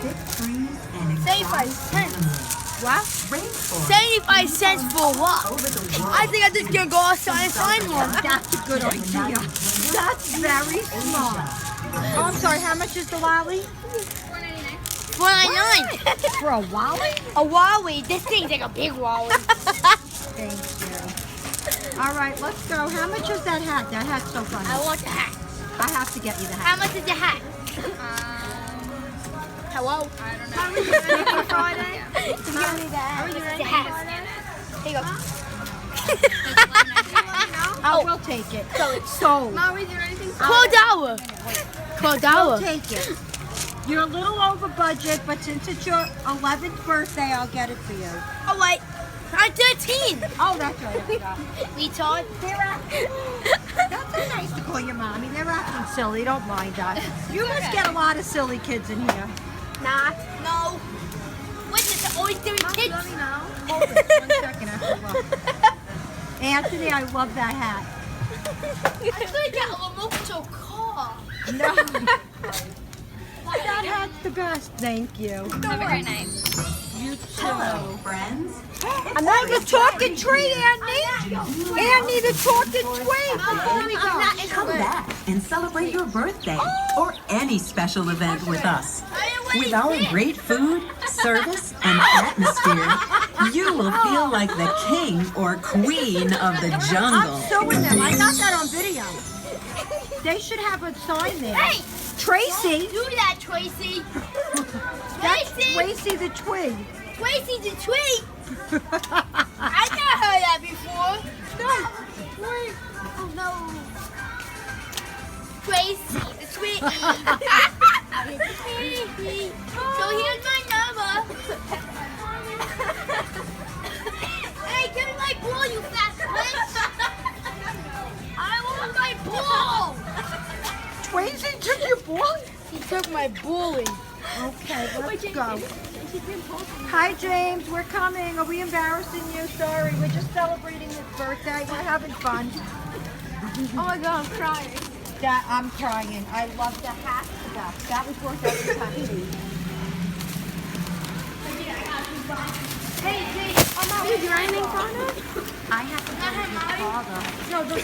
thick trees and 75 exotic cents. animals. What? Rainforest 75 cents for what? over the world. I think I'm just gonna go outside and find one. That's a good idea. That's very smart. Oh, I'm sorry, how much is the lolly? $4.99. For a wally? A Huawei. This thing's like a big Huawei. Thank you. All right, let's go. How much is that hat? That hat's so funny. I want the hat. I have to get you the How hat. much is the hat? Hello? I don't know. Are we doing anything Friday? Give me the hat. Are we doing The anything hat. Friday? Here you go. Oh, we'll take it. So Sold. Mom, are we doing anything Friday? $12. We'll $12. take it. You're a little over budget, but since it's your 11th birthday, I'll get it for you. Oh wait, I'm 13. Oh, that's right. I forgot. Retard. That's so nice to call your mommy. They're acting silly. Don't mind us. You must get a lot of silly kids in here. Nah. No. What is it? Always doing kids. Let me know. Hold it 1 second. I forgot. Anthony, I love that hat. I'm gonna get a remote to a car. No. That hat's the best. Thank you. Have a great night. You too. Hello, friends. Another talking tree, Andy. Andy, the talking tree. Come back and celebrate your birthday or any special event with us. With our great food, service, and atmosphere, you will feel like the king or queen of the jungle. I'm suing them. I got that on video. They should have a sign there. Hey, Tracy. do that, Tracy. That's Tracy. Tracy the twig. Tracy the tree. I never heard that before. No. Oh no. Tracy the tree. So here's my number. Hey, give me my ball, you fat bitch. I want my ball. Tracy took your ball? He took my bully. Okay, let's go. Hi, James. We're coming. Are we embarrassing you? Sorry. We're just celebrating his birthday. We're having fun. Oh my god, I'm crying. I'm crying. I love the hat to death. That was worth every penny. Hey, Jake. Are you doing anything Friday? I have to go to the father. No, don't